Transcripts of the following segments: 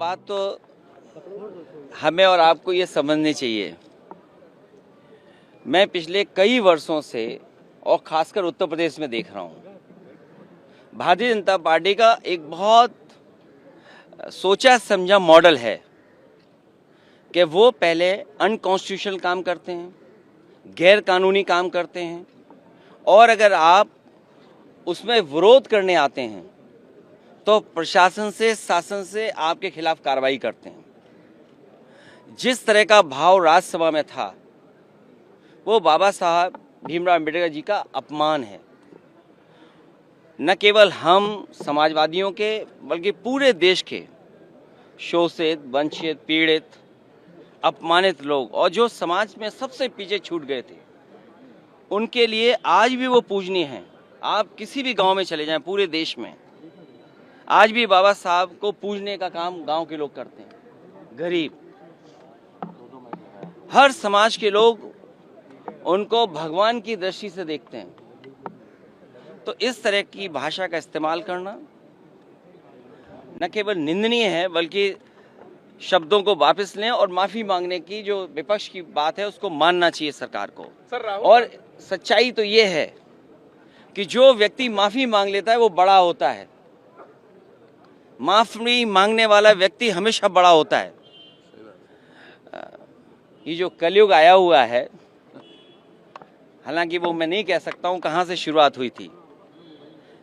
बात तो हमें और आपको ये समझनी चाहिए। मैं पिछले कई वर्षों से और खासकर उत्तर प्रदेश में देख रहा हूँ, भारतीय जनता पार्टी का एक बहुत सोचा समझा मॉडल है कि वो पहले अनकॉन्स्टिट्यूशनल काम करते हैं, गैर कानूनी काम करते हैं, और अगर आप उसमें विरोध करने आते हैं तो प्रशासन से, शासन से आपके खिलाफ कार्रवाई करते हैं। जिस तरह का भाव राज्यसभा में था वो बाबा साहब भीमराव अम्बेडकर जी का अपमान है। न केवल हम समाजवादियों के बल्कि पूरे देश के शोषित, वंचित, पीड़ित, अपमानित लोग और जो समाज में सबसे पीछे छूट गए थे उनके लिए आज भी वो पूजनीय हैं। आप किसी भी गांव में चले जाएं पूरे देश में, आज भी बाबा साहब को पूजने का काम गांव के लोग करते हैं। गरीब, हर समाज के लोग उनको भगवान की दृष्टि से देखते हैं। तो इस तरह की भाषा का इस्तेमाल करना न केवल निंदनीय है बल्कि शब्दों को वापस लें और माफी मांगने की जो विपक्ष की बात है उसको मानना चाहिए सरकार को। और सच्चाई तो ये है कि जो व्यक्ति माफी मांग लेता है वो बड़ा होता है। माफी मांगने वाला व्यक्ति हमेशा बड़ा होता है। ये जो कलयुग आया हुआ है, हालांकि वो मैं नहीं कह सकता हूं कहां से शुरुआत हुई थी,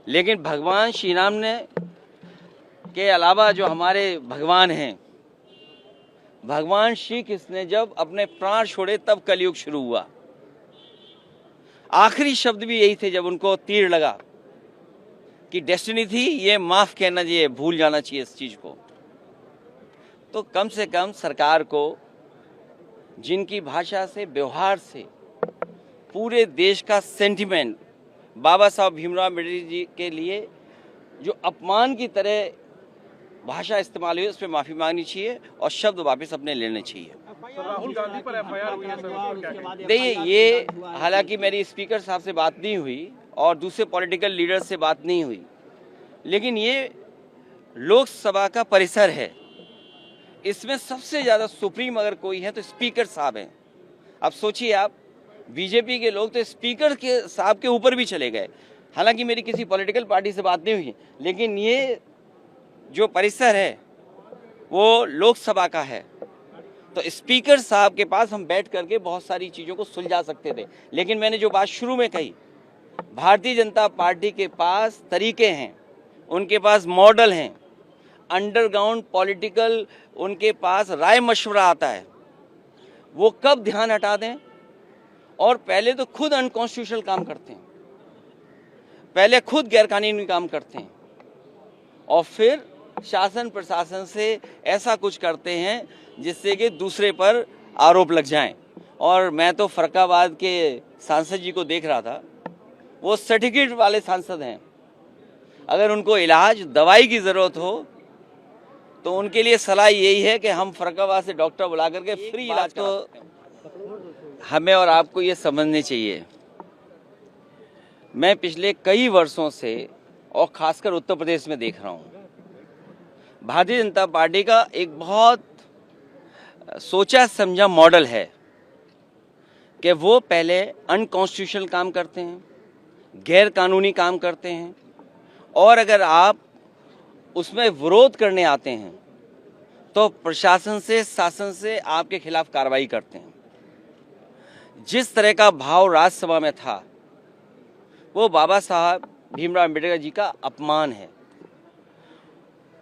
लेकिन भगवान श्री राम ने के अलावा जो हमारे भगवान हैं, भगवान श्री कृष्ण ने जब अपने प्राण छोड़े तब कलयुग शुरू हुआ। आखिरी शब्द भी यही थे जब उनको तीर लगा कि डेस्टिनी थी, ये माफ कहना चाहिए, भूल जाना चाहिए इस चीज को। तो कम से कम सरकार को जिनकी भाषा से, व्यवहार से पूरे देश का सेंटिमेंट बाबा साहब भीमराव अम्बेडकर जी के लिए जो अपमान की तरह भाषा इस्तेमाल हुई उस पर माफी मांगनी चाहिए और शब्द वापस अपने लेने चाहिए। राहुल गांधी पर एफआईआर हुई है सर। देखिए, ये हालांकि मेरी स्पीकर साहब से बात नहीं हुई और दूसरे पॉलिटिकल लीडर से बात नहीं हुई, लेकिन ये लोकसभा का परिसर है। इसमें सबसे ज्यादा सुप्रीम अगर कोई है तो स्पीकर साहब हैं। अब सोचिए आप, बीजेपी के लोग तो स्पीकर के साहब के ऊपर भी चले गए। हालांकि मेरी किसी पॉलिटिकल पार्टी से बात नहीं हुई, लेकिन ये जो परिसर है वो लोकसभा का है, तो स्पीकर साहब के पास हम बैठ करके बहुत सारी चीजों को सुलझा सकते थे। लेकिन मैंने जो बात शुरू में कही, भारतीय जनता पार्टी के पास तरीके हैं, उनके पास मॉडल हैं, अंडरग्राउंड पॉलिटिकल उनके पास राय मशवरा आता है। वो कब ध्यान हटा दें, और पहले तो खुद अनकॉन्स्टिट्यूशनल काम करते हैं, पहले खुद गैरकानूनी काम करते हैं और फिर शासन प्रशासन से ऐसा कुछ करते हैं जिससे कि दूसरे पर आरोप लग जाएं। और मैं तो फरक्काबाद के सांसद जी को देख रहा था, वो सर्टिफिकेट वाले सांसद हैं। अगर उनको इलाज, दवाई की ज़रूरत हो तो उनके लिए सलाह यही है कि हम फरक्काबाद से डॉक्टर बुला करके फ्री इलाज तो हमें और आपको ये समझनी चाहिए। मैं पिछले कई वर्षों से और खासकर उत्तर प्रदेश में देख रहा हूँ, भारतीय जनता पार्टी का एक बहुत सोचा समझा मॉडल है कि वो पहले अनकॉन्स्टिट्यूशनल काम करते हैं, गैर कानूनी काम करते हैं, और अगर आप उसमें विरोध करने आते हैं तो प्रशासन से, शासन से आपके खिलाफ कार्रवाई करते हैं। जिस तरह का भाव राज्यसभा में था वो बाबा साहब भीमराव अम्बेडकर जी का अपमान है।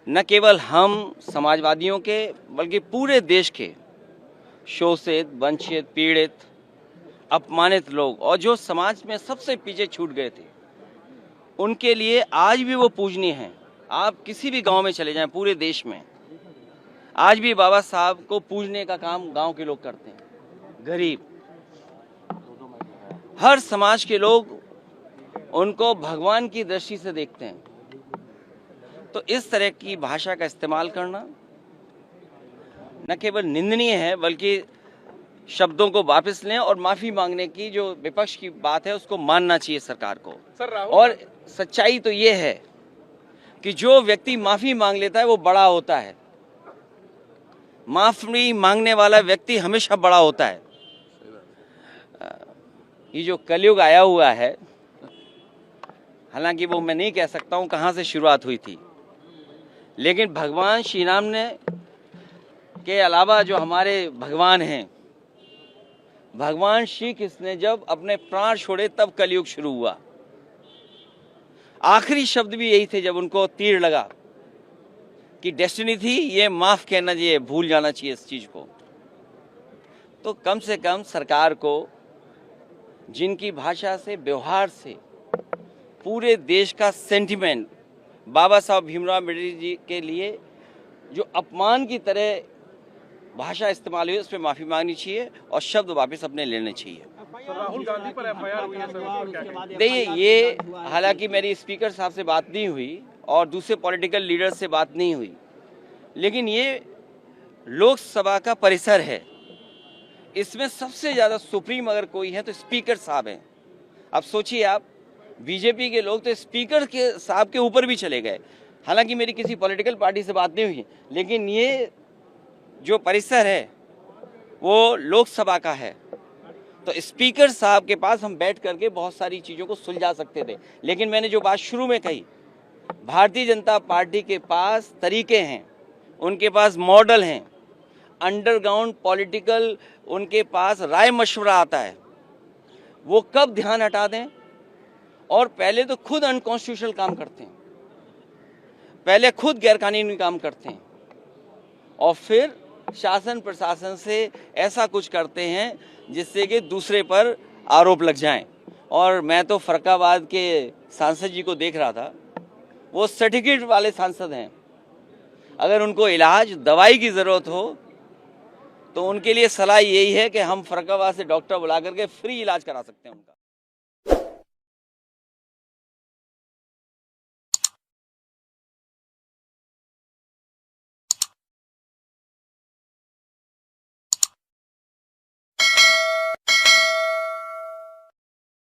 न केवल हम समाजवादियों के बल्कि पूरे देश के शोषित, वंचित, पीड़ित, अपमानित लोग और जो समाज में सबसे पीछे छूट गए थे उनके लिए आज भी वो पूजनीय हैं। आप किसी भी गांव में चले जाएं पूरे देश में, आज भी बाबा साहब को पूजने का काम गांव के लोग करते हैं। गरीब, हर समाज के लोग उनको भगवान की दृष्टि से देखते हैं। तो इस तरह की भाषा का इस्तेमाल करना न केवल निंदनीय है बल्कि शब्दों को वापस लें और माफी मांगने की जो विपक्ष की बात है उसको मानना चाहिए सरकार को। और सच्चाई तो ये है कि जो व्यक्ति माफी मांग लेता है वो बड़ा होता है। माफी मांगने वाला व्यक्ति हमेशा बड़ा होता है। ये जो कलयुग आया हुआ है, हालांकि वो मैं नहीं कह सकता हूँ कहाँ से शुरुआत हुई थी, लेकिन भगवान श्री राम ने के अलावा जो हमारे भगवान हैं, भगवान श्री कृष्ण ने जब अपने प्राण छोड़े तब कलयुग शुरू हुआ। आखिरी शब्द भी यही थे जब उनको तीर लगा कि डेस्टिनी थी, ये माफ कहना चाहिए, भूल जाना चाहिए इस चीज को। तो कम से कम सरकार को, जिनकी भाषा से, व्यवहार से पूरे देश का सेंटिमेंट बाबा साहब भीमराव अम्बेडकर जी के लिए जो अपमान की तरह भाषा इस्तेमाल हुई, उस पर माफी मांगनी चाहिए और शब्द वापस अपने लेने चाहिए। सर, राहुल गांधी पर एफआईआर हुई है सर, उस पर क्या कहेंगे? देखिए, ये हालांकि मेरी स्पीकर साहब से बात नहीं हुई और दूसरे पॉलिटिकल लीडर से बात नहीं हुई, लेकिन ये लोकसभा का परिसर है। इसमें सबसे ज्यादा सुप्रीम अगर कोई है तो स्पीकर साहब हैं। अब सोचिए आप, बीजेपी के लोग तो स्पीकर के साहब के ऊपर भी चले गए। हालांकि मेरी किसी पॉलिटिकल पार्टी से बात नहीं हुई, लेकिन ये जो परिसर है वो लोकसभा का है, तो स्पीकर साहब के पास हम बैठ करके बहुत सारी चीज़ों को सुलझा सकते थे। लेकिन मैंने जो बात शुरू में कही, भारतीय जनता पार्टी के पास तरीके हैं, उनके पास मॉडल हैं, अंडरग्राउंड पॉलिटिकल उनके पास राय मशवरा आता है। वो कब ध्यान हटा दें, और पहले तो खुद अनकॉन्स्टिट्यूशनल काम करते हैं, पहले खुद गैरकानूनी काम करते हैं, और फिर शासन प्रशासन से ऐसा कुछ करते हैं जिससे कि दूसरे पर आरोप लग जाएं। और मैं तो फरक्काबाद के सांसद जी को देख रहा था, वो सर्टिफिकेट वाले सांसद हैं। अगर उनको इलाज दवाई की ज़रूरत हो तो उनके लिए सलाह यही है कि हम फरक्काबाद से डॉक्टर बुला करके फ्री इलाज करा सकते हैं उनका।